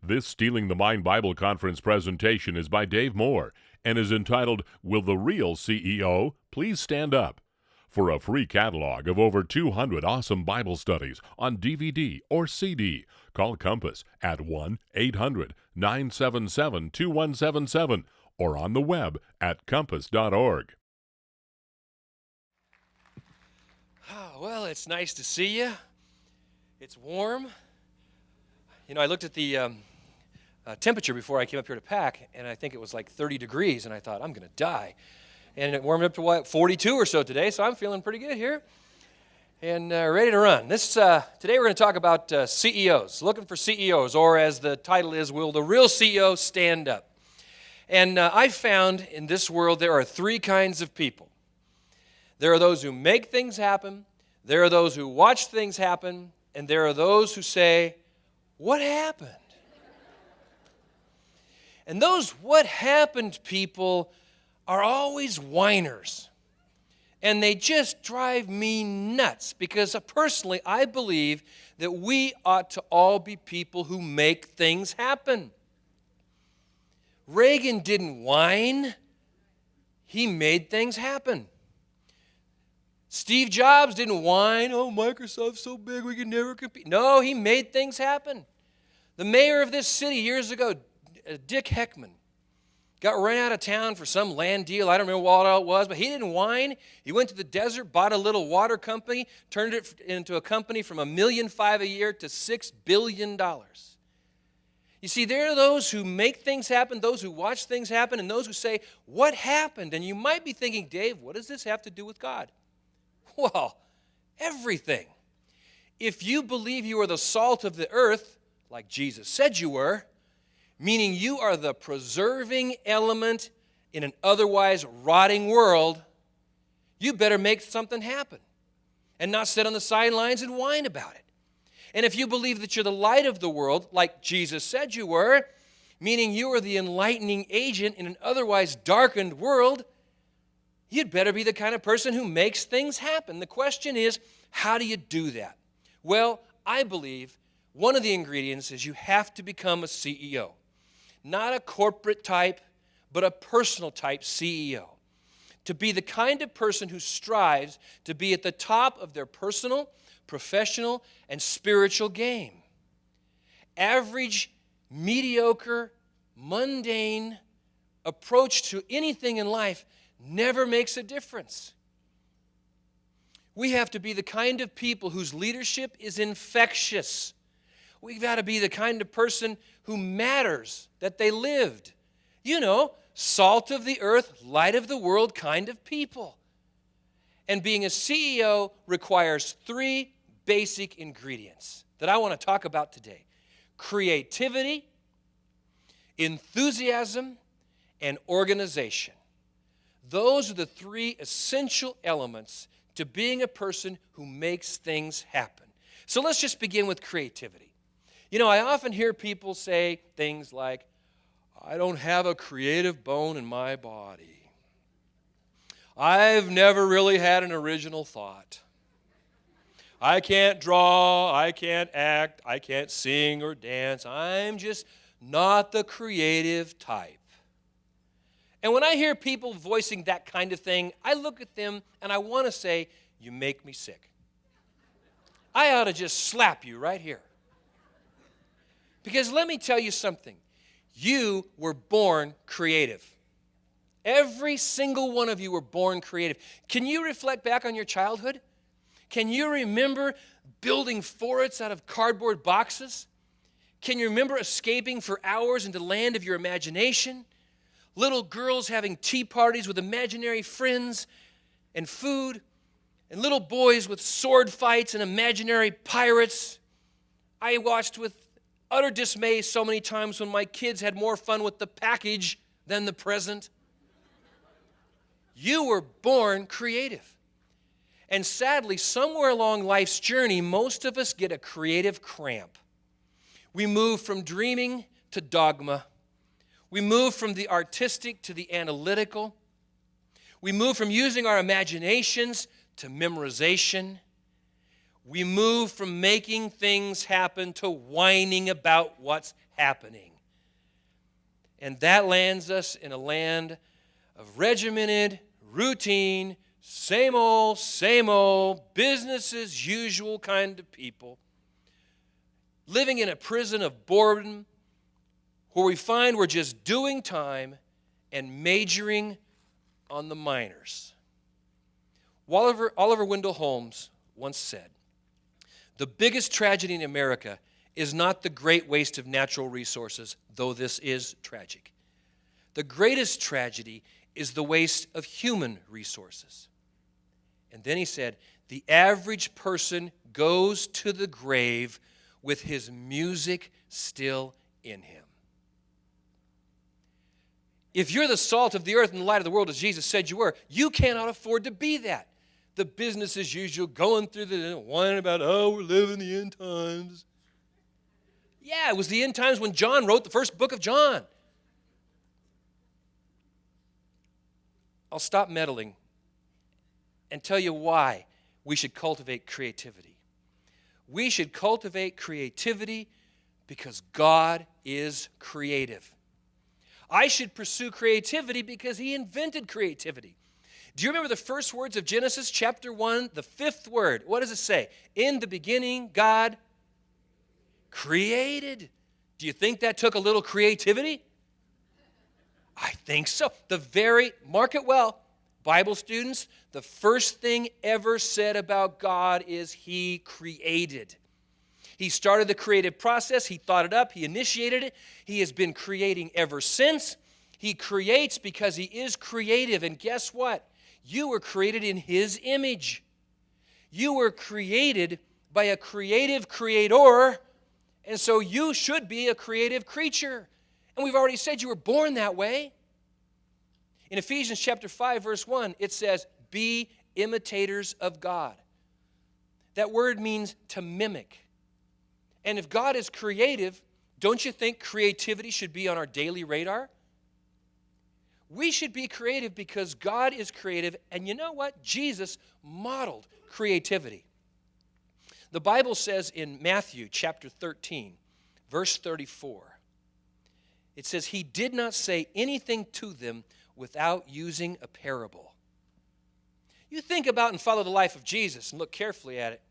This Stealing the Mind Bible Conference presentation is by Dave Moore and is entitled, Will the Real CEO Please Stand Up? For a free catalog of over 200 awesome Bible studies on DVD or CD, call Compass at 1-800-977-2177 or on the web at compass.org. Well, it's nice to see you. It's warm. You know, I looked at the temperature before I came up here to pack, and I think it was like 30 degrees, and I thought, I'm going to die. And it warmed up to, 42 or so today, so I'm feeling pretty good here and ready to run. Today we're going to talk about CEOs, looking for CEOs, or as the title is, Will the Real CEO Stand Up? And I found in this world there are three kinds of people. There are those who make things happen, there are those who watch things happen, and there are those who say, what happened? And those what happened people are always whiners. And they just drive me nuts because personally I believe that we ought to all be people who make things happen. Reagan didn't whine. He made things happen. Steve Jobs didn't whine, oh, Microsoft's so big we can never compete. No, he made things happen. The mayor of this city years ago, Dick Heckman, got run out of town for some land deal. I don't remember what it was, but he didn't whine. He went to the desert, bought a little water company, turned it into a company from $1.5 million a year to $6 billion. You see, there are those who make things happen, those who watch things happen, and those who say, what happened? And you might be thinking, Dave, what does this have to do with God? Well, everything. If you believe you are the salt of the earth, like Jesus said you were, meaning you are the preserving element in an otherwise rotting world, you better make something happen and not sit on the sidelines and whine about it. And if you believe that you're the light of the world, like Jesus said you were, meaning you are the enlightening agent in an otherwise darkened world, you'd better be the kind of person who makes things happen. The question is, how do you do that? Well, I believe one of the ingredients is you have to become a CEO. Not a corporate type, but a personal type CEO. To be the kind of person who strives to be at the top of their personal, professional, and spiritual game. Average, mediocre, mundane approach to anything in life never makes a difference. We have to be the kind of people whose leadership is infectious. We've got to be the kind of person who matters that they lived. You know, salt of the earth, light of the world kind of people. And being a CEO requires three basic ingredients that I want to talk about today: creativity, enthusiasm, and organization. Those are the three essential elements to being a person who makes things happen. So let's just begin with creativity. You know, I often hear people say things like, I don't have a creative bone in my body. I've never really had an original thought. I can't draw, I can't act, I can't sing or dance. I'm just not the creative type. And when I hear people voicing that kind of thing, I look at them and I want to say, you make me sick. I ought to just slap you right here. Because let me tell you something. You were born creative. Every single one of you were born creative. Can you reflect back on your childhood? Can you remember building forts out of cardboard boxes? Can you remember escaping for hours into the land of your imagination? Little girls having tea parties with imaginary friends and food, and little boys with sword fights and imaginary pirates. I watched with utter dismay so many times when my kids had more fun with the package than the present. You were born creative. And sadly, somewhere along life's journey, most of us get a creative cramp. We move from dreaming to dogma. We move from the artistic to the analytical. We move from using our imaginations to memorization. We move from making things happen to whining about what's happening. And that lands us in a land of regimented, routine, same old, business as usual kind of people, living in a prison of boredom where we find we're just doing time and majoring on the minors. Oliver Wendell Holmes once said, "The biggest tragedy in America is not the great waste of natural resources, though this is tragic. The greatest tragedy is the waste of human resources." And then he said, "The average person goes to the grave with his music still in him." If you're the salt of the earth and the light of the world, as Jesus said you were, you cannot afford to be that. The business as usual, going through the whining about, oh, we're living the end times. Yeah, it was the end times when John wrote the first book of John. I'll stop meddling and tell you why we should cultivate creativity. We should cultivate creativity because God is creative. I should pursue creativity because he invented creativity. Do you remember the first words of Genesis chapter 1, the fifth word? What does it say? In the beginning, God created. Do you think that took a little creativity? I think so. Mark it well, Bible students, the first thing ever said about God is he created. He started the creative process. He thought it up. He initiated it. He has been creating ever since. He creates because he is creative. And guess what? You were created in his image. You were created by a creative creator, and so you should be a creative creature. And we've already said you were born that way. In Ephesians chapter 5, verse 1, it says, "Be imitators of God." That word means to mimic. And if God is creative, don't you think creativity should be on our daily radar? We should be creative because God is creative, and you know what? Jesus modeled creativity. The Bible says in Matthew chapter 13, verse 34, it says, "He did not say anything to them without using a parable." You think about and follow the life of Jesus and look carefully at it.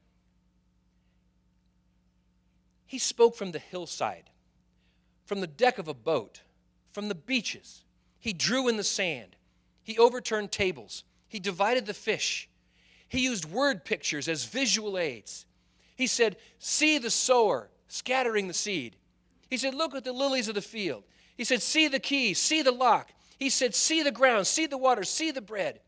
He spoke from the hillside, from the deck of a boat, from the beaches. He drew in the sand. He overturned tables. He divided the fish. He used word pictures as visual aids. He said, "See the sower scattering the seed." He said, "Look at the lilies of the field." He said, "See the keys, see the lock." He said, "See the ground, see the water, see the bread."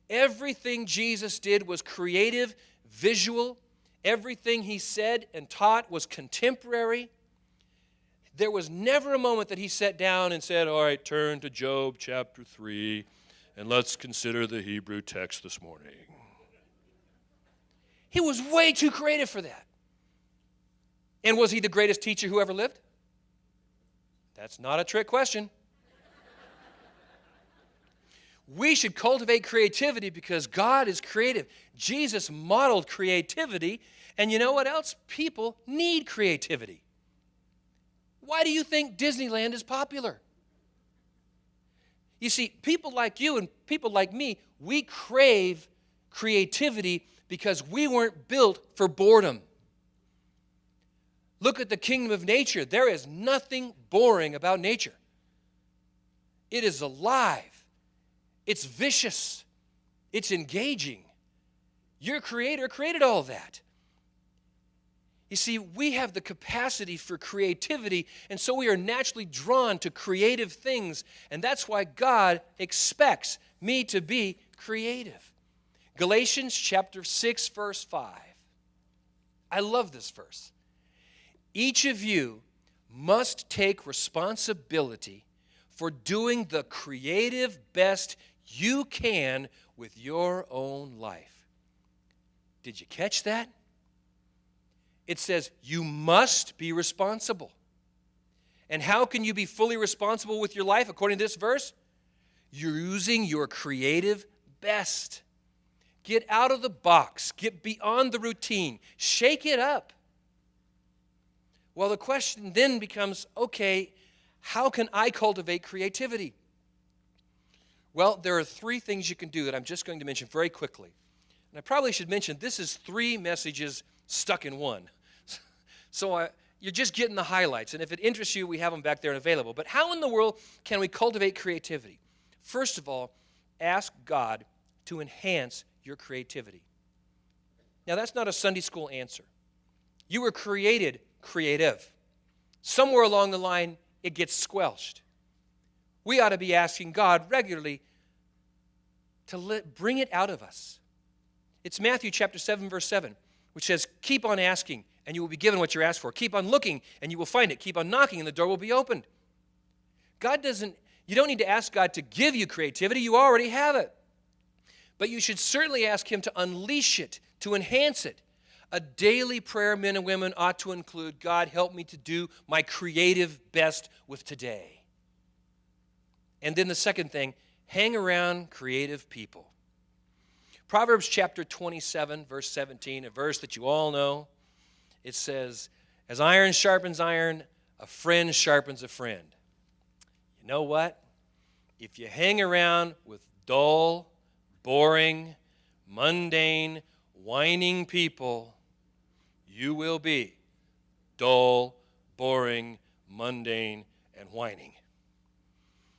Everything Jesus did was creative, visual. Everything he said and taught was contemporary. There was never a moment that he sat down and said, "All right, turn to Job chapter 3, and let's consider the Hebrew text this morning." He was way too creative for that. And was he the greatest teacher who ever lived? That's not a trick question. We should cultivate creativity because God is creative. Jesus modeled creativity, and you know what else? People need creativity. Why do you think Disneyland is popular? You see, people like you and people like me, we crave creativity because we weren't built for boredom. Look at the kingdom of nature. There is nothing boring about nature. It is alive. It's vicious. It's engaging. Your Creator created all that. You see, we have the capacity for creativity, and so we are naturally drawn to creative things, and that's why God expects me to be creative. Galatians chapter 6, verse 5. I love this verse. Each of you must take responsibility for doing the creative best you can with your own life. Did you catch that? It says you must be responsible. And how can you be fully responsible with your life according to this verse? You're using your creative best. Get out of the box. Get beyond the routine. Shake it up. Well, the question then becomes, okay, how can I cultivate creativity? Well, there are 3 things you can do that I'm just going to mention very quickly. And I probably should mention this is 3 messages stuck in one. So you're just getting the highlights. And if it interests you, we have them back there and available. But how in the world can we cultivate creativity? First of all, ask God to enhance your creativity. Now, that's not a Sunday school answer. You were created creative. Somewhere along the line, it gets squelched. We ought to be asking God regularly to bring it out of us. It's Matthew chapter 7, verse 7, which says, keep on asking, and you will be given what you're asked for. Keep on looking, and you will find it. Keep on knocking, and the door will be opened. You don't need to ask God to give you creativity. You already have it. But you should certainly ask Him to unleash it, to enhance it. A daily prayer, men and women, ought to include, God, help me to do my creative best with today. And then the second thing, hang around creative people. Proverbs chapter 27, verse 17, a verse that you all know. It says, as iron sharpens iron, a friend sharpens a friend. You know what? If you hang around with dull, boring, mundane, whining people, you will be dull, boring, mundane, and whining.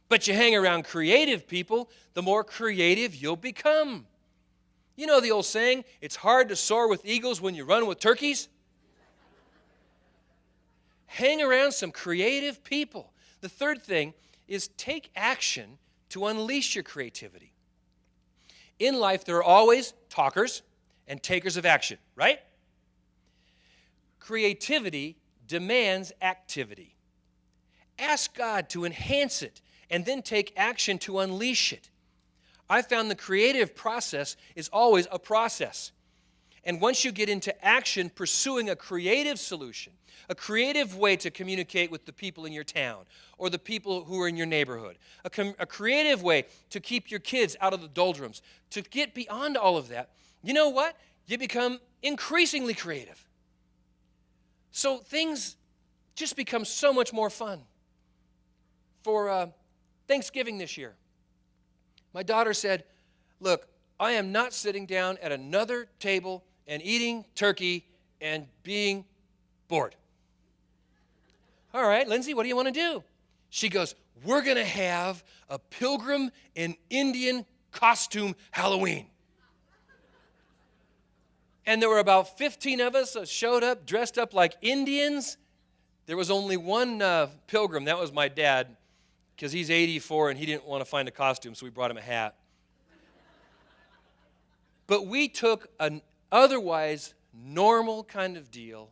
But you hang around creative people, the more creative you'll become. You know the old saying, it's hard to soar with eagles when you run with turkeys? Hang around some creative people. The third thing is take action to unleash your creativity. In life, there are always talkers and takers of action, right? Creativity demands activity. Ask God to enhance it and then take action to unleash it. I found the creative process is always a process. And once you get into action pursuing a creative solution, a creative way to communicate with the people in your town or the people who are in your neighborhood, a creative way to keep your kids out of the doldrums, to get beyond all of that, you know what? You become increasingly creative. So things just become so much more fun. For Thanksgiving this year, my daughter said, look, I am not sitting down at another table and eating turkey and being bored. All right, Lindsay, what do you want to do? She goes, we're going to have a pilgrim and Indian costume Halloween. And there were about 15 of us that showed up dressed up like Indians. There was only one pilgrim. That was my dad, because he's 84 and he didn't want to find a costume, so we brought him a hat. But we took an otherwise normal kind of deal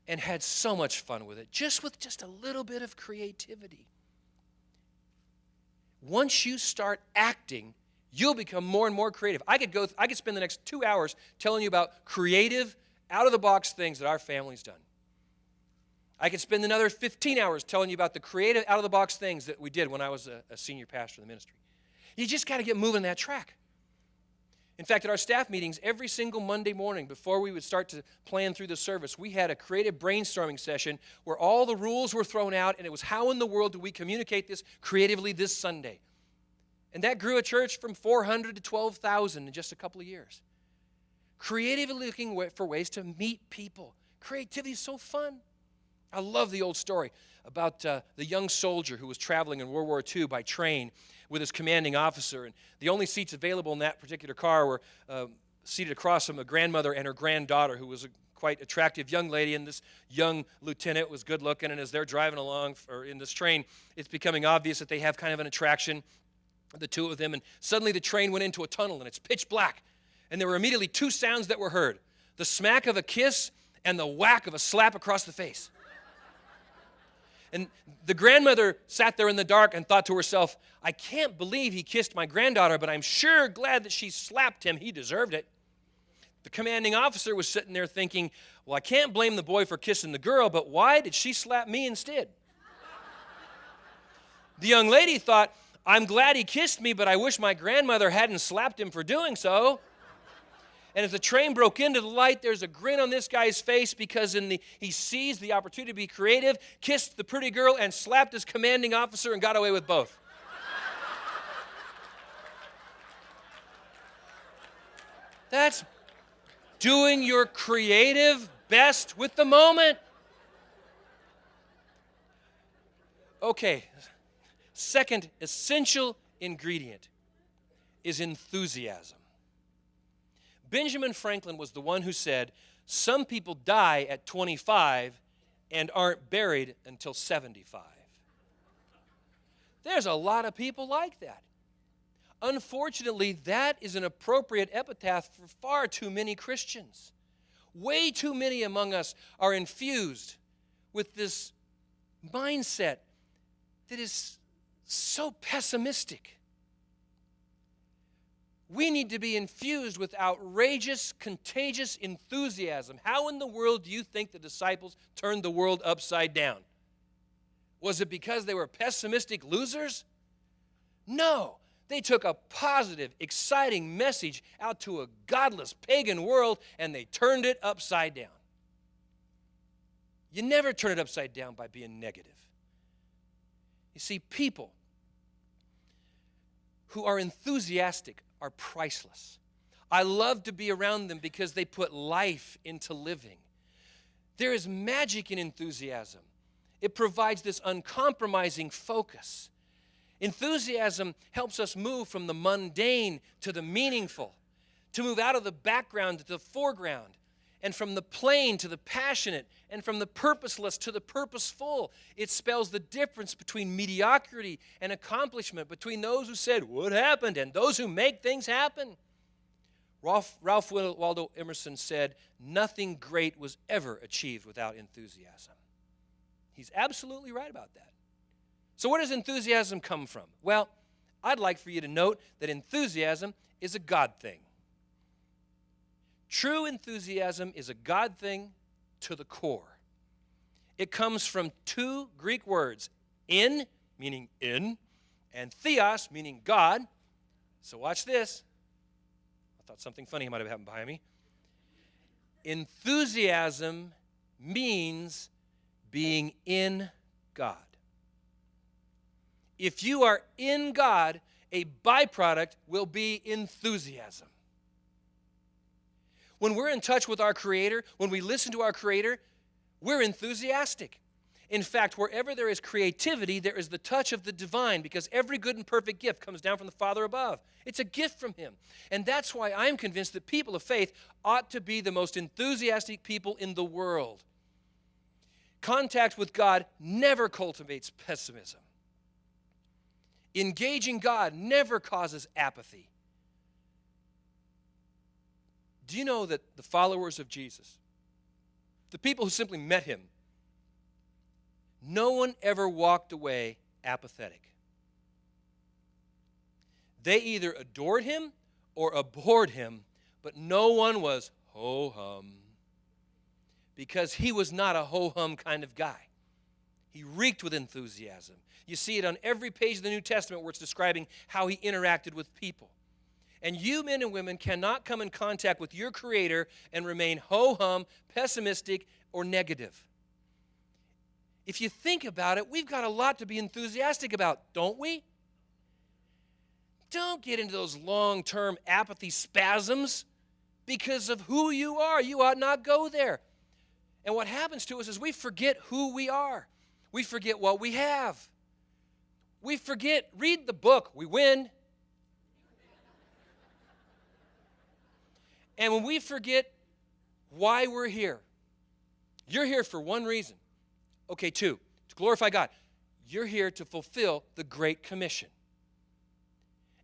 and had so much fun with it, just with just a little bit of creativity. Once you start acting, you'll become more and more creative. I could spend the next 2 hours telling you about creative, out-of-the-box things that our family's done. I could spend another 15 hours telling you about the creative, out-of-the-box things that we did when I was a senior pastor in the ministry. You just got to get moving that track. In fact, at our staff meetings, every single Monday morning before we would start to plan through the service, we had a creative brainstorming session where all the rules were thrown out, and it was how in the world do we communicate this creatively this Sunday? And that grew a church from 400 to 12,000 in just a couple of years. Creatively looking for ways to meet people. Creativity is so fun. I love the old story about the young soldier who was traveling in World War II by train with his commanding officer. And the only seats available in that particular car were seated across from a grandmother and her granddaughter, who was a quite attractive young lady. And this young lieutenant was good looking. And as they're driving along in this train, it's becoming obvious that they have kind of an attraction, the two of them. And suddenly the train went into a tunnel and it's pitch black. And there were immediately 2 sounds that were heard: the smack of a kiss and the whack of a slap across the face. And the grandmother sat there in the dark and thought to herself, I can't believe he kissed my granddaughter, but I'm sure glad that she slapped him. He deserved it. The commanding officer was sitting there thinking, well, I can't blame the boy for kissing the girl, but why did she slap me instead? The young lady thought, I'm glad he kissed me, but I wish my grandmother hadn't slapped him for doing so. And as the train broke into the light, there's a grin on this guy's face because he seized the opportunity to be creative, kissed the pretty girl, and slapped his commanding officer and got away with both. That's doing your creative best with the moment. Okay, second essential ingredient is enthusiasm. Benjamin Franklin was the one who said, some people die at 25 and aren't buried until 75. There's a lot of people like that. Unfortunately, that is an appropriate epitaph for far too many Christians. Way too many among us are infused with this mindset that is so pessimistic. We need to be infused with outrageous, contagious enthusiasm. How in the world do you think the disciples turned the world upside down? Was it because they were pessimistic losers? No. They took a positive, exciting message out to a godless pagan world and they turned it upside down. You never turn it upside down by being negative. You see, people who are enthusiastic are priceless. I love to be around them because they put life into living. There is magic in enthusiasm. It provides this uncompromising focus. Enthusiasm helps us move from the mundane to the meaningful, to move out of the background to the foreground, and from the plain to the passionate, and from the purposeless to the purposeful. It spells the difference between mediocrity and accomplishment, between those who said, "What happened?" and those who make things happen. Ralph Waldo Emerson said, "Nothing great was ever achieved without enthusiasm." He's absolutely right about that. So where does enthusiasm come from? Well, I'd like for you to note that enthusiasm is a God thing. True enthusiasm is a God thing to the core. It comes from two Greek words, in, meaning in, and theos, meaning God. So watch this. I thought something funny might have happened behind me. Enthusiasm means being in God. If you are in God, a byproduct will be enthusiasm. When we're in touch with our Creator, when we listen to our Creator, we're enthusiastic. In fact, wherever there is creativity, there is the touch of the divine, because every good and perfect gift comes down from the Father above. It's a gift from Him. And that's why I'm convinced that people of faith ought to be the most enthusiastic people in the world. Contact with God never cultivates pessimism. Engaging God never causes apathy. Do you know that the followers of Jesus, the people who simply met Him, no one ever walked away apathetic? They either adored Him or abhorred Him, but no one was ho-hum, because He was not a ho-hum kind of guy. He reeked with enthusiasm. You see it on every page of the New Testament where it's describing how He interacted with people. And you men and women cannot come in contact with your Creator and remain ho-hum, pessimistic, or negative. If you think about it, we've got a lot to be enthusiastic about, don't we? Don't get into those long-term apathy spasms because of who you are. You ought not go there. And what happens to us is we forget who we are. We forget what we have. We forget, read the book, we win. And when we forget why we're here, you're here for one reason. Okay, two, to glorify God. You're here to fulfill the Great Commission.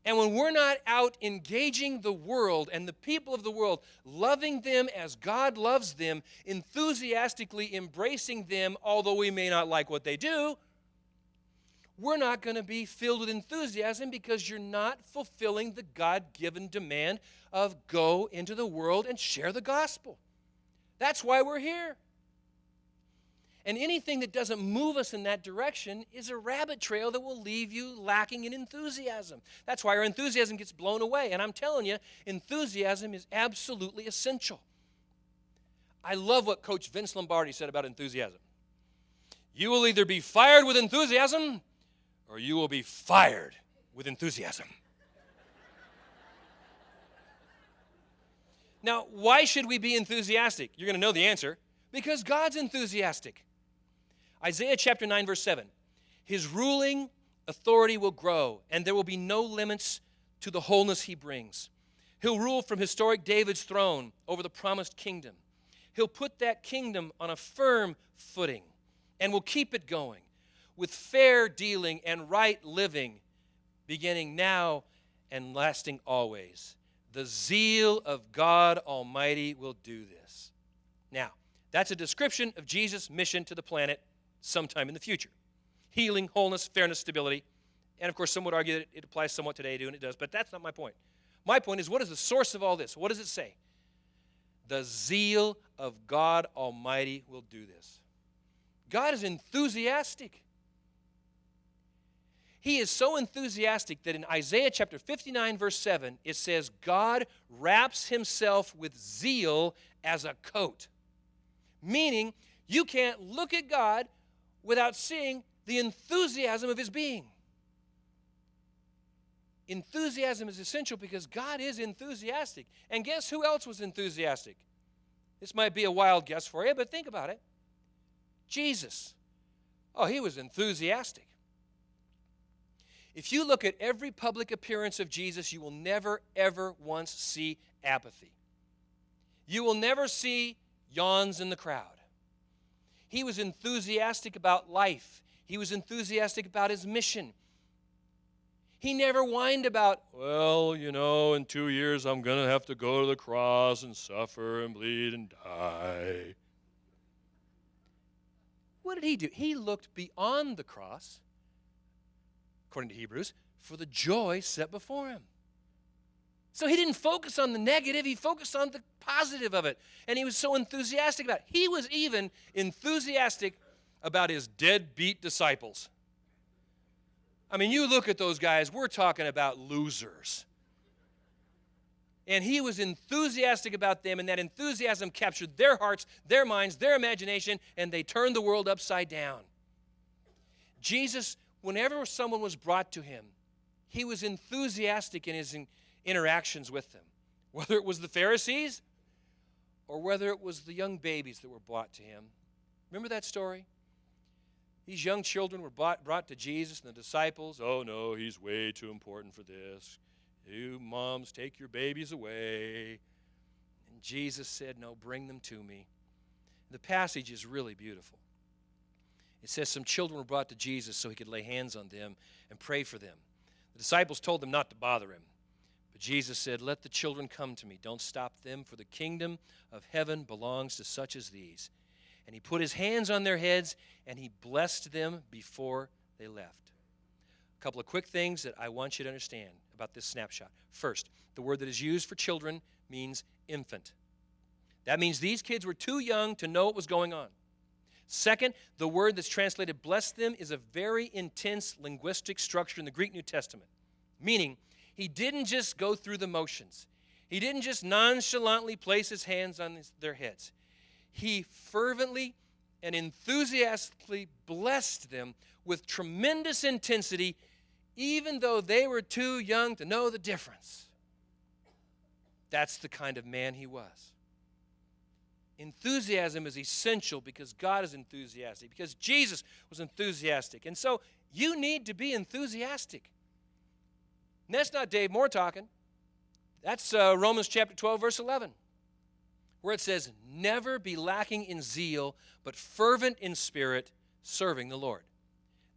And when we're not out engaging the world and the people of the world, loving them as God loves them, enthusiastically embracing them, although we may not like what they do, we're not going to be filled with enthusiasm because you're not fulfilling the God-given demand of go into the world and share the gospel. That's why we're here. And anything that doesn't move us in that direction is a rabbit trail that will leave you lacking in enthusiasm. That's why our enthusiasm gets blown away. And I'm telling you, enthusiasm is absolutely essential. I love what Coach Vince Lombardi said about enthusiasm. You will either be fired with enthusiasm or you will be fired with enthusiasm. Now, why should we be enthusiastic? You're going to know the answer. Because God's enthusiastic. Isaiah chapter 9, verse 7. His ruling authority will grow, and there will be no limits to the wholeness he brings. He'll rule from historic David's throne over the promised kingdom. He'll put that kingdom on a firm footing and will keep it going with fair dealing and right living, beginning now and lasting always. The zeal of God Almighty will do this. Now, that's a description of Jesus' mission to the planet sometime in the future. Healing, wholeness, fairness, stability. And of course, some would argue that it applies somewhat today too, and it does, but that's not my point. My point is, what is the source of all this? What does it say? The zeal of God Almighty will do this. God is enthusiastic. He is so enthusiastic that in Isaiah chapter 59, verse 7, it says, God wraps himself with zeal as a coat. Meaning, you can't look at God without seeing the enthusiasm of his being. Enthusiasm is essential because God is enthusiastic. And guess who else was enthusiastic? This might be a wild guess for you, but think about it. Jesus. Oh, he was enthusiastic. If you look at every public appearance of Jesus, you will never, ever once see apathy. You will never see yawns in the crowd. He was enthusiastic about life. He was enthusiastic about his mission. He never whined about, well, you know, in 2 years I'm going to have to go to the cross and suffer and bleed and die. What did he do? He looked beyond the cross, according to Hebrews, for the joy set before him. So he didn't focus on the negative, he focused on the positive of it. And he was so enthusiastic about it. He was even enthusiastic about his deadbeat disciples. I mean, you look at those guys, we're talking about losers. And he was enthusiastic about them, and that enthusiasm captured their hearts, their minds, their imagination, and they turned the world upside down. Jesus, whenever someone was brought to him, he was enthusiastic in his interactions with them, whether it was the Pharisees or whether it was the young babies that were brought to him. Remember that story? These young children were brought to Jesus, and the disciples, oh no, he's way too important for this. You moms, take your babies away. And Jesus said, no, bring them to me. The passage is really beautiful. It says some children were brought to Jesus so he could lay hands on them and pray for them. The disciples told them not to bother him. But Jesus said, let the children come to me. Don't stop them, for the kingdom of heaven belongs to such as these. And he put his hands on their heads, and he blessed them before they left. A couple of quick things that I want you to understand about this snapshot. First, the word that is used for children means infant. That means these kids were too young to know what was going on. Second, the word that's translated bless them is a very intense linguistic structure in the Greek New Testament, meaning he didn't just go through the motions. He didn't just nonchalantly place his hands on their heads. He fervently and enthusiastically blessed them with tremendous intensity, even though they were too young to know the difference. That's the kind of man he was. Enthusiasm is essential because God is enthusiastic, because Jesus was enthusiastic. And so you need to be enthusiastic. And that's not Dave Moore talking. That's Romans chapter 12, verse 11, where it says, never be lacking in zeal, but fervent in spirit, serving the Lord.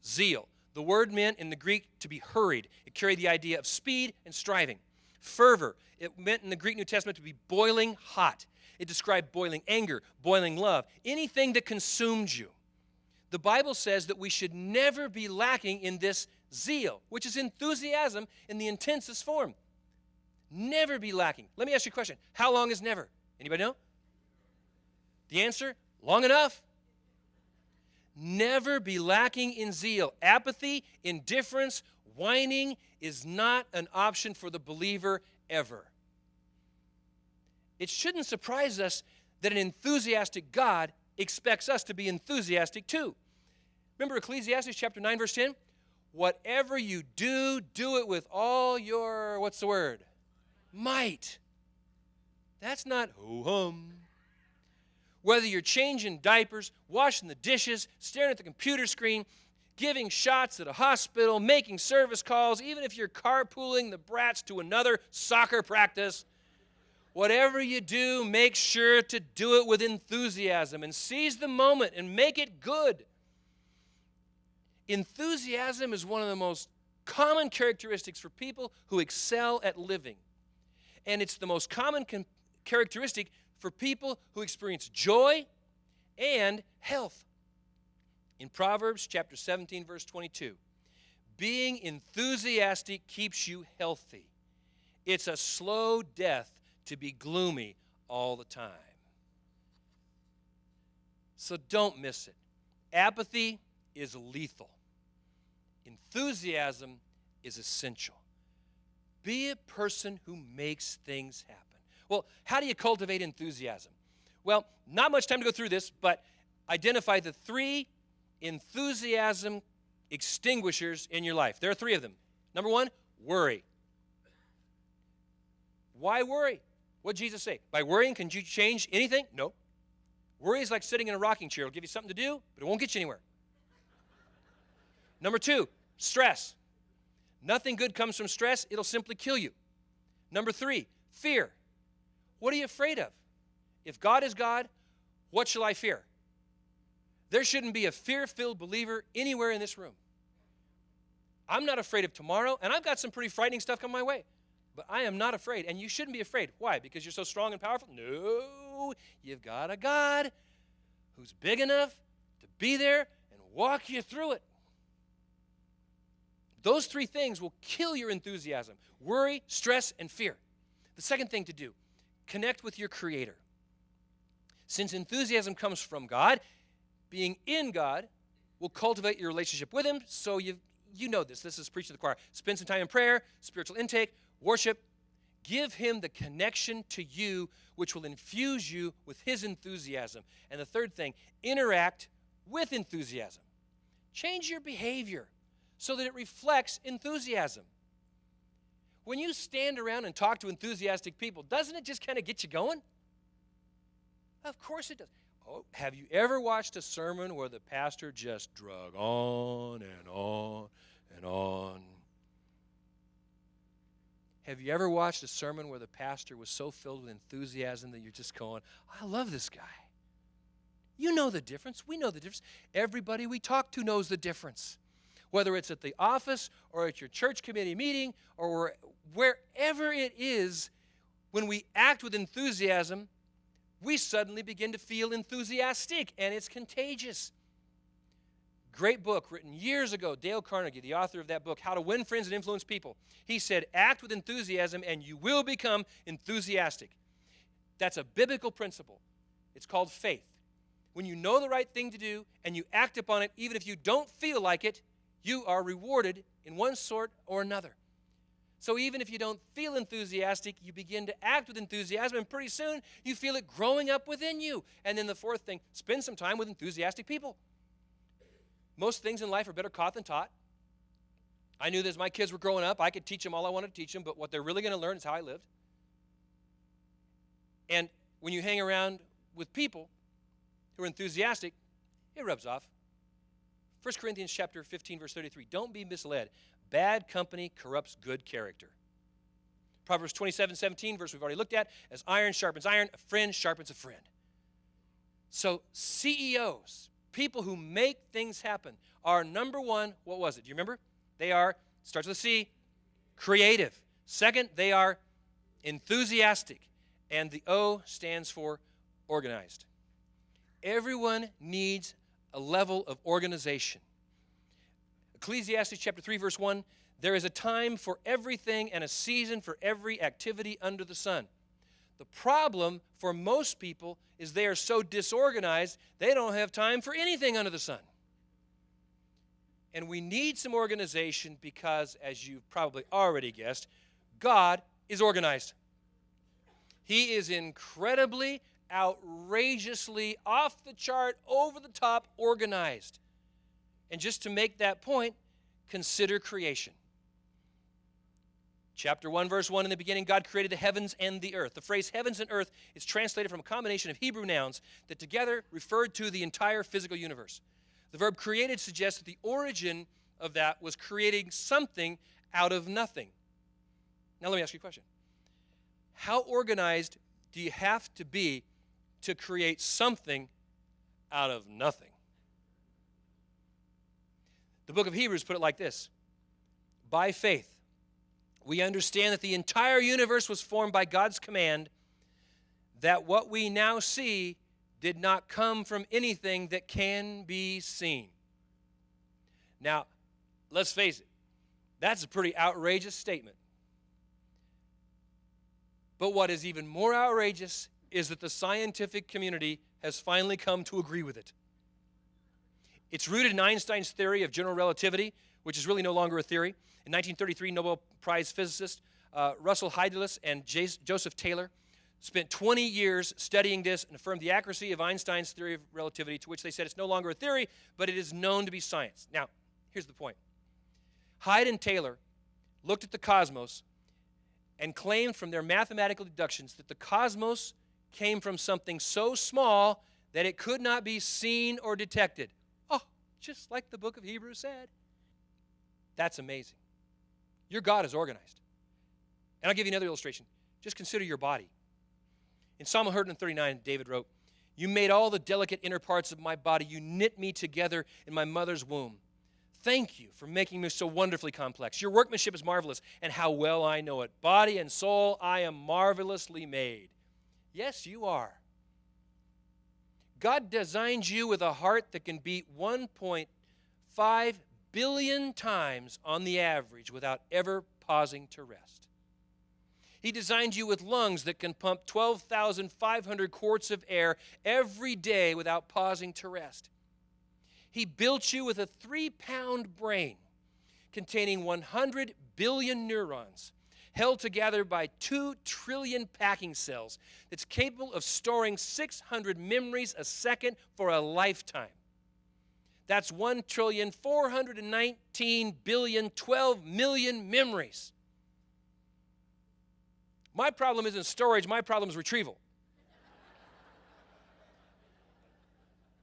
Zeal. The word meant in the Greek to be hurried. It carried the idea of speed and striving. Fervor. It meant in the Greek New Testament to be boiling hot. It described boiling anger, boiling love, anything that consumed you. The Bible says that we should never be lacking in this zeal, which is enthusiasm in the intensest form. Never be lacking. Let me ask you a question. How long is never? Anybody know? The answer? Long enough. Never be lacking in zeal. Apathy, indifference, whining is not an option for the believer ever. It shouldn't surprise us that an enthusiastic God expects us to be enthusiastic too. Remember Ecclesiastes chapter 9, verse 10? Whatever you do, do it with all your, what's the word? Might. That's not ho-hum. Whether you're changing diapers, washing the dishes, staring at the computer screen, giving shots at a hospital, making service calls, even if you're carpooling the brats to another soccer practice, whatever you do, make sure to do it with enthusiasm and seize the moment and make it good. Enthusiasm is one of the most common characteristics for people who excel at living. And it's the most common characteristic for people who experience joy and health. In Proverbs chapter 17, verse 22, being enthusiastic keeps you healthy. It's a slow death to be gloomy all the time. So don't miss it. Apathy is lethal. Enthusiasm is essential. Be a person who makes things happen. Well, how do you cultivate enthusiasm? Well, not much time to go through this, but identify the 3 enthusiasm extinguishers in your life. There are 3 of them. Number 1, worry. Why worry? What did Jesus say? By worrying, can you change anything? No. Worry is like sitting in a rocking chair. It'll give you something to do, but it won't get you anywhere. Number 2, stress. Nothing good comes from stress. It'll simply kill you. Number 3, fear. What are you afraid of? If God is God, what shall I fear? There shouldn't be a fear-filled believer anywhere in this room. I'm not afraid of tomorrow, and I've got some pretty frightening stuff coming my way. But I am not afraid, and you shouldn't be afraid. Why? Because you're so strong and powerful? No, you've got a God who's big enough to be there and walk you through it. Those 3 things will kill your enthusiasm: worry, stress, and fear. The second thing to do, connect with your Creator. Since enthusiasm comes from God, being in God will cultivate your relationship with Him. So you know this. This is preached to the choir. Spend some time in prayer, spiritual intake, worship. Give Him the connection to you, which will infuse you with His enthusiasm. And the third thing, interact with enthusiasm. Change your behavior so that it reflects enthusiasm. When you stand around and talk to enthusiastic people, doesn't it just kind of get you going? Of course it does. Oh, have you ever watched a sermon where the pastor just drug on and on and on? Have you ever watched a sermon where the pastor was so filled with enthusiasm that you're just going, I love this guy? You know the difference. We know the difference. Everybody we talk to knows the difference. Whether it's at the office or at your church committee meeting or wherever it is, when we act with enthusiasm, we suddenly begin to feel enthusiastic, and it's contagious. Great book written years ago, Dale Carnegie, the author of that book, How to Win Friends and Influence People. He said, act with enthusiasm and you will become enthusiastic. That's a biblical principle. It's called faith. When you know the right thing to do and you act upon it, even if you don't feel like it, you are rewarded in one sort or another. So even if you don't feel enthusiastic, you begin to act with enthusiasm, and pretty soon you feel it growing up within you. And then the fourth thing, spend some time with enthusiastic people. Most things in life are better caught than taught. I knew that as my kids were growing up, I could teach them all I wanted to teach them, but what they're really going to learn is how I lived. And when you hang around with people who are enthusiastic, it rubs off. 1 Corinthians chapter 15, verse 33, don't be misled. Bad company corrupts good character. Proverbs 27:17, verse we've already looked at, as iron sharpens iron, a friend sharpens a friend. So CEOs, people who make things happen, are number one, what was it? Do you remember? They are, starts with a C, creative. Second, they are enthusiastic. And the O stands for organized. Everyone needs a level of organization. Ecclesiastes chapter 3, verse 1, there is a time for everything and a season for every activity under the sun. The problem for most people is they are so disorganized, they don't have time for anything under the sun. And we need some organization because, as you've probably already guessed, God is organized. He is incredibly, outrageously, off the chart, over the top organized. And just to make that point, consider creation. Chapter 1, verse 1, in the beginning, God created the heavens and the earth. The phrase heavens and earth is translated from a combination of Hebrew nouns that together referred to the entire physical universe. The verb created suggests that the origin of that was creating something out of nothing. Now let me ask you a question. How organized do you have to be to create something out of nothing? The book of Hebrews put it like this: by faith, we understand that the entire universe was formed by God's command, that what we now see did not come from anything that can be seen. Now, let's face it, that's a pretty outrageous statement. But what is even more outrageous is that the scientific community has finally come to agree with it. It's rooted in Einstein's theory of general relativity, which is really no longer a theory. In 1933, Nobel Prize physicist Russell Heidelus and Joseph Taylor spent 20 years studying this and affirmed the accuracy of Einstein's theory of relativity, to which they said it's no longer a theory, but it is known to be science. Now, here's the point. Hyde and Taylor looked at the cosmos and claimed from their mathematical deductions that the cosmos came from something so small that it could not be seen or detected. Oh, just like the book of Hebrews said. That's amazing. Your God is organized. And I'll give you another illustration. Just consider your body. In Psalm 139, David wrote, "You made all the delicate inner parts of my body. You knit me together in my mother's womb. Thank you for making me so wonderfully complex. Your workmanship is marvelous, and how well I know it. Body and soul, I am marvelously made." Yes, you are. God designed you with a heart that can beat 1.5 billion times on the average without ever pausing to rest. He designed you with lungs that can pump 12,500 quarts of air every day without pausing to rest. He built you with a 3-pound brain containing 100 billion neurons held together by 2 trillion packing cells that's capable of storing 600 memories a second for a lifetime. That's 1,419,000,000,012 million memories. My problem isn't storage, my problem is retrieval.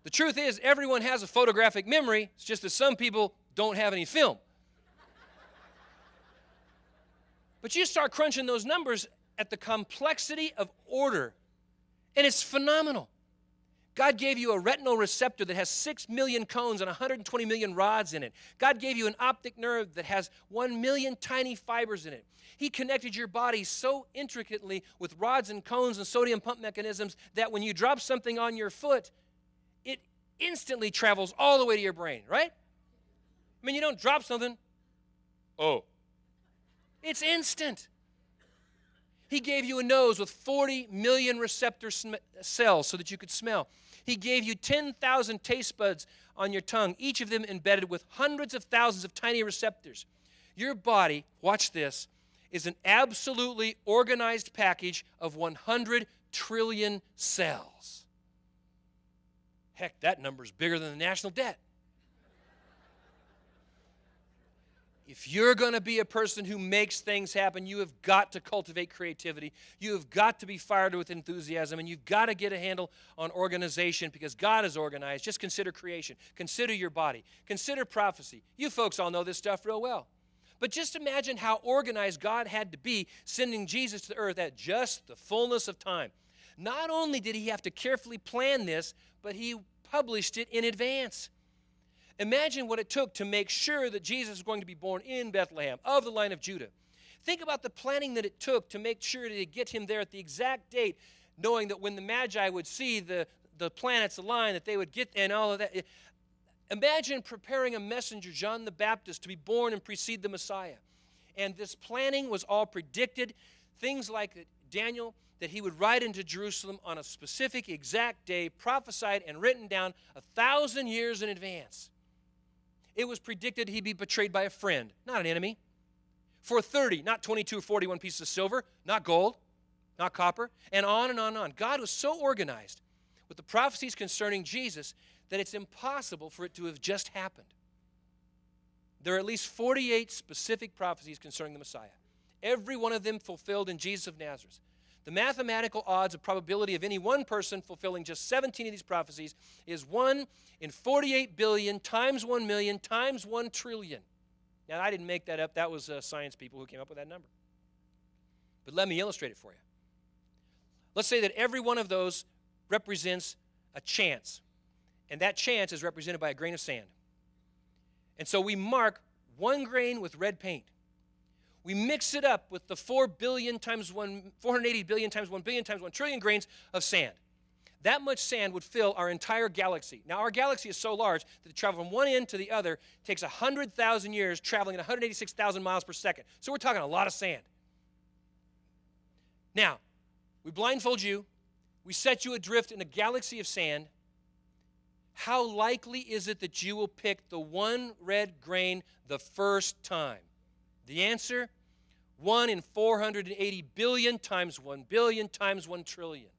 The truth is, everyone has a photographic memory, it's just that some people don't have any film. But you start crunching those numbers at the complexity of order, and it's phenomenal. God gave you a retinal receptor that has 6 million cones and 120 million rods in it. God gave you an optic nerve that has 1 million tiny fibers in it. He connected your body so intricately with rods and cones and sodium pump mechanisms that when you drop something on your foot, it instantly travels all the way to your brain, right? I mean, you don't drop something. Oh. It's instant. He gave you a nose with 40 million receptor cells so that you could smell. He gave you 10,000 taste buds on your tongue, each of them embedded with hundreds of thousands of tiny receptors. Your body, watch this, is an absolutely organized package of 100 trillion cells. Heck, that number's bigger than the national debt. If you're going to be a person who makes things happen, you have got to cultivate creativity. You have got to be fired with enthusiasm, and you've got to get a handle on organization because God is organized. Just consider creation. Consider your body. Consider prophecy. You folks all know this stuff real well. But just imagine how organized God had to be sending Jesus to the earth at just the fullness of time. Not only did he have to carefully plan this, but he published it in advance. Imagine what it took to make sure that Jesus was going to be born in Bethlehem, of the line of Judah. Think about the planning that it took to make sure to get him there at the exact date, knowing that when the Magi would see the planets align, that they would get, and all of that. Imagine preparing a messenger, John the Baptist, to be born and precede the Messiah. And this planning was all predicted. Things like Daniel, that he would ride into Jerusalem on a specific exact day, prophesied and written down 1,000 years in advance. it was predicted he'd be betrayed by a friend, not an enemy. For 30, not 22 or 41 pieces of silver, not gold, not copper, and on and on and on. God was so organized with the prophecies concerning Jesus that it's impossible for it to have just happened. There are at least 48 specific prophecies concerning the Messiah. Every one of them fulfilled in Jesus of Nazareth. The mathematical odds of probability of any one person fulfilling just 17 of these prophecies is 1 in 48 billion times 1 million times 1 trillion. Now, I didn't make that up. That was science people who came up with that number. But let me illustrate it for you. Let's say that every one of those represents a chance, and that chance is represented by a grain of sand. And so we mark one grain with red paint. We mix it up with the 480 billion times 1 billion times 1 trillion grains of sand. That much sand would fill our entire galaxy. Now, our galaxy is so large that to travel from one end to the other takes 100,000 years traveling at 186,000 miles per second. So we're talking a lot of sand. Now, we blindfold you. We set you adrift in a galaxy of sand. How likely is it that you will pick the one red grain the first time? The answer, 1 in 480 billion times 1 billion times 1 trillion.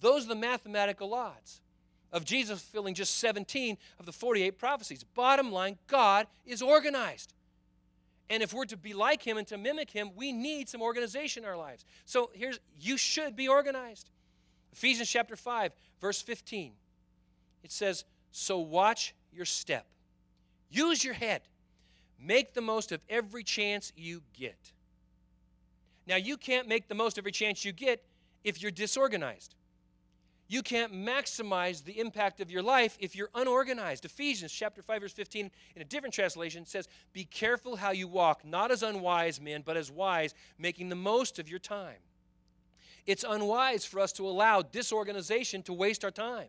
Those are the mathematical odds of Jesus fulfilling just 17 of the 48 prophecies. Bottom line, God is organized. And if we're to be like him and to mimic him, we need some organization in our lives. So you should be organized. Ephesians chapter 5, verse 15. It says, so watch your step. Use your head. Make the most of every chance you get. Now, you can't make the most of every chance you get if you're disorganized. You can't maximize the impact of your life if you're unorganized. Ephesians chapter 5, verse 15, in a different translation, says, be careful how you walk, not as unwise men, but as wise, making the most of your time. It's unwise for us to allow disorganization to waste our time.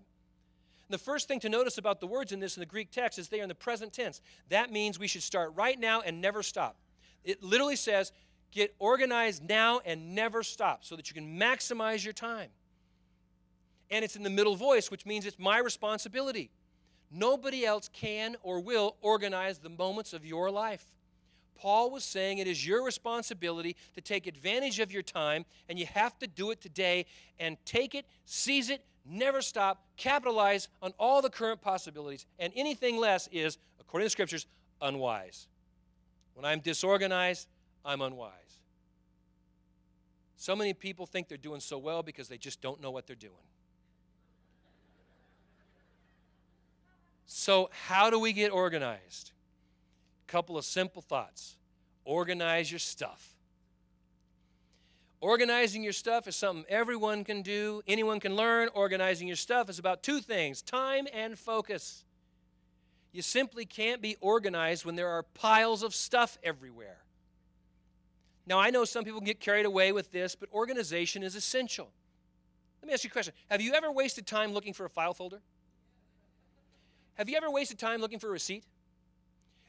The first thing to notice about the words in the Greek text is they are in the present tense. That means we should start right now and never stop. It literally says, get organized now and never stop so that you can maximize your time. And it's in the middle voice, which means it's my responsibility. Nobody else can or will organize the moments of your life. Paul was saying it is your responsibility to take advantage of your time, and you have to do it today and take it, seize it, never stop, capitalize on all the current possibilities, and anything less is, according to the Scriptures, unwise. When I'm disorganized, I'm unwise. So many people think they're doing so well because they just don't know what they're doing. So how do we get organized? A couple of simple thoughts. Organize your stuff. Organizing your stuff is something everyone can do, anyone can learn. Organizing your stuff is about two things, time and focus. You simply can't be organized when there are piles of stuff everywhere. Now, I know some people can get carried away with this, but organization is essential. Let me ask you a question. Have you ever wasted time looking for a file folder? Have you ever wasted time looking for a receipt?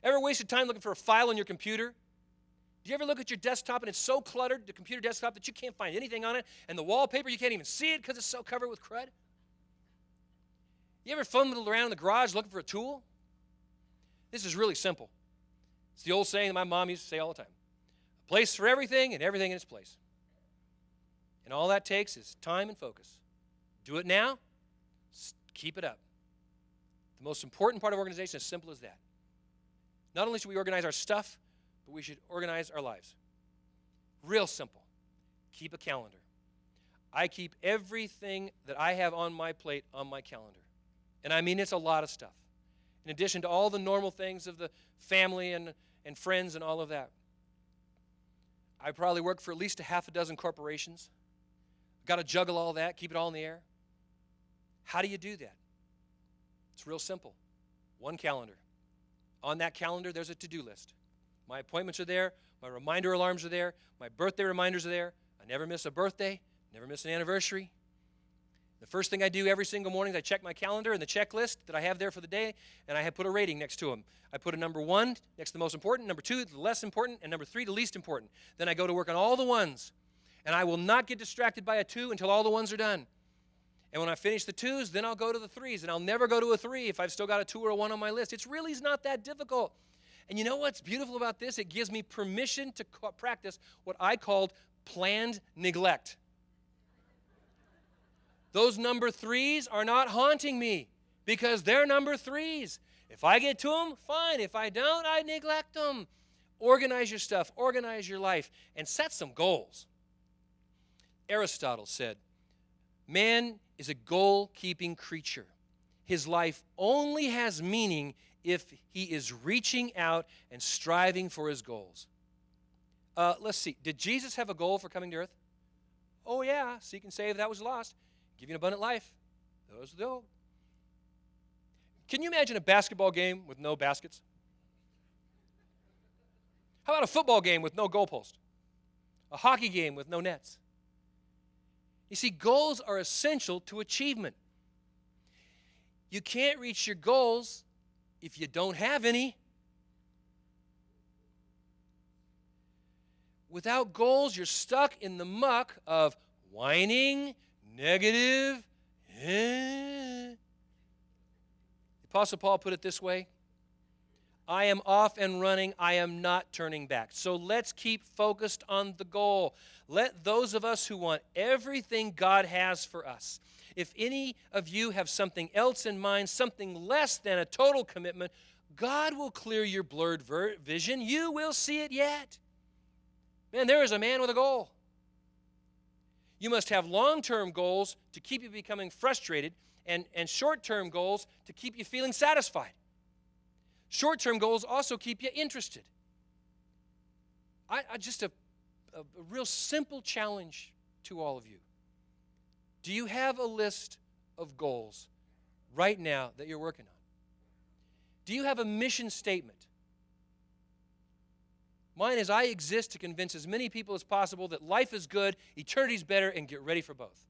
Ever wasted time looking for a file on your computer? Do you ever look at your desktop and it's so cluttered, the computer desktop, that you can't find anything on it, and the wallpaper, you can't even see it because it's so covered with crud? You ever fumbled around in the garage looking for a tool? This is really simple. It's the old saying that my mom used to say all the time. A place for everything and everything in its place. And all that takes is time and focus. Do it now, keep it up. The most important part of organization is as simple as that. Not only should we organize our stuff, but we should organize our lives. Real simple. Keep a calendar. I keep everything that I have on my plate on my calendar. And I mean, it's a lot of stuff. In addition to all the normal things of the family and friends and all of that. I probably work for at least a half a dozen corporations. Got to juggle all that, keep it all in the air. How do you do that? It's real simple. One calendar. On that calendar, there's a to-do list. My appointments are there. My reminder alarms are there. My birthday reminders are there. I never miss a birthday. Never miss an anniversary. The first thing I do every single morning is I check my calendar and the checklist that I have there for the day, and I have put a rating next to them. I put a number 1 next to the most important, number 2 the less important, and number 3 the least important. Then I go to work on all the ones, and I will not get distracted by a 2 until all the ones are done. And when I finish the 2s, then I'll go to the 3s. And I'll never go to a 3 if I've still got a 2 or a 1 on my list. It's really not that difficult. And you know what's beautiful about this? It gives me permission to practice what I called planned neglect. Those number 3s are not haunting me because they're number 3s. If I get to them, fine. If I don't, I neglect them. Organize your stuff, organize your life, and set some goals. Aristotle said, man is a goal-keeping creature. His life only has meaning if he is reaching out and striving for his goals. Let's see. Did Jesus have a goal for coming to earth? Oh, yeah. Seek and save that was lost. Give you an abundant life. Those are the goals. Can you imagine a basketball game with no baskets? How about a football game with no goalpost? A hockey game with no nets? You see, goals are essential to achievement. You can't reach your goals if you don't have any. Without goals, you're stuck in the muck of whining, negative. The Apostle Paul put it this way, I am off and running, I am not turning back. So let's keep focused on the goal. Let those of us who want everything God has for us, if any of you have something else in mind, something less than a total commitment, God will clear your blurred vision. You will see it yet. Man, there is a man with a goal. You must have long-term goals to keep you becoming frustrated and short-term goals to keep you feeling satisfied. Short-term goals also keep you interested. Just a real simple challenge to all of you. Do you have a list of goals right now that you're working on? Do you have a mission statement? Mine is I exist to convince as many people as possible that life is good, eternity's better, and get ready for both.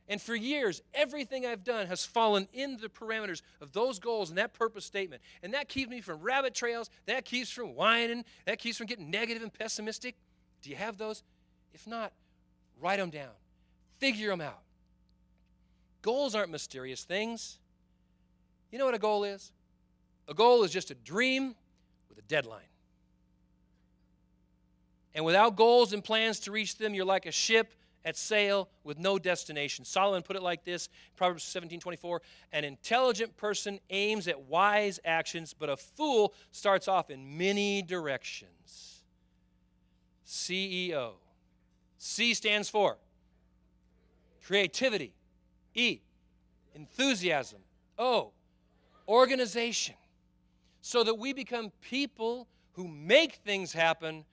And for years, everything I've done has fallen in the parameters of those goals and that purpose statement. And that keeps me from rabbit trails. That keeps from whining. That keeps from getting negative and pessimistic. Do you have those? If not, write them down. Figure them out. Goals aren't mysterious things. You know what a goal is? A goal is just a dream with a deadline. And without goals and plans to reach them, you're like a ship at sail with no destination. Solomon put it like this, Proverbs 17:24, an intelligent person aims at wise actions, but a fool starts off in many directions. CEO. C stands for creativity. E, enthusiasm. O, organization. So that we become people who make things happen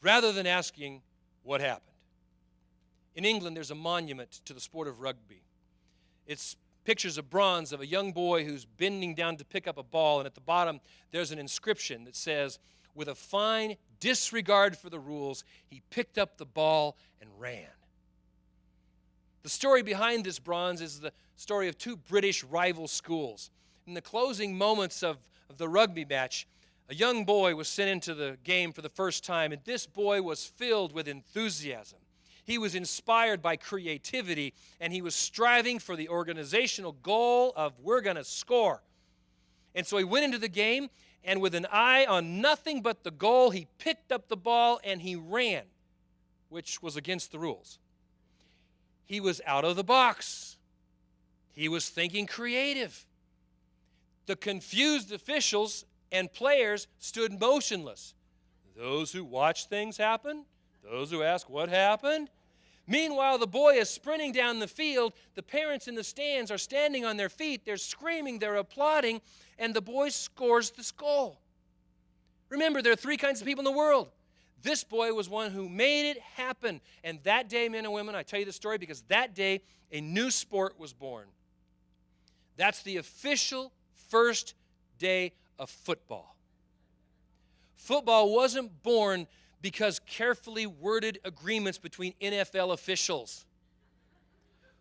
rather than asking what happened. In England, there's a monument to the sport of rugby. It's pictures of bronze of a young boy who's bending down to pick up a ball, and at the bottom, there's an inscription that says, with a fine disregard for the rules, he picked up the ball and ran. The story behind this bronze is the story of two British rival schools. In the closing moments of the rugby match, a young boy was sent into the game for the first time, and this boy was filled with enthusiasm. He was inspired by creativity, and he was striving for the organizational goal of we're going to score. And so he went into the game, and with an eye on nothing but the goal, he picked up the ball and he ran, which was against the rules. He was out of the box. He was thinking creative. The confused officials and players stood motionless. Those who watch things happen, those who ask what happened. Meanwhile, the boy is sprinting down the field. The parents in the stands are standing on their feet. They're screaming, they're applauding, and the boy scores this goal. Remember, there are three kinds of people in the world. This boy was one who made it happen. And that day, men and women, I tell you the story because that day, a new sport was born. That's the official first day of football. Football wasn't born because carefully worded agreements between NFL officials.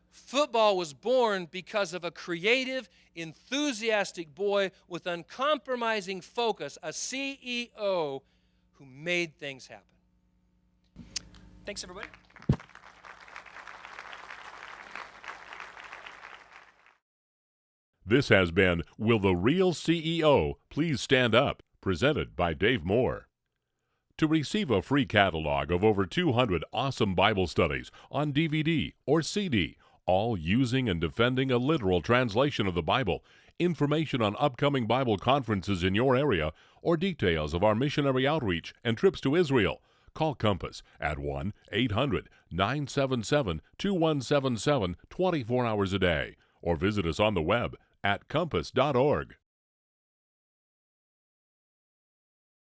Football was born because of a creative, enthusiastic boy with uncompromising focus, a CEO who made things happen. Thanks, everybody. This has been Will the Real CEO Please Stand Up? Presented by Dave Moore. To receive a free catalog of over 200 awesome Bible studies on DVD or CD, all using and defending a literal translation of the Bible, information on upcoming Bible conferences in your area, or details of our missionary outreach and trips to Israel, call Compass at 1-800-977-2177 24 hours a day, or visit us on the web at compass.org.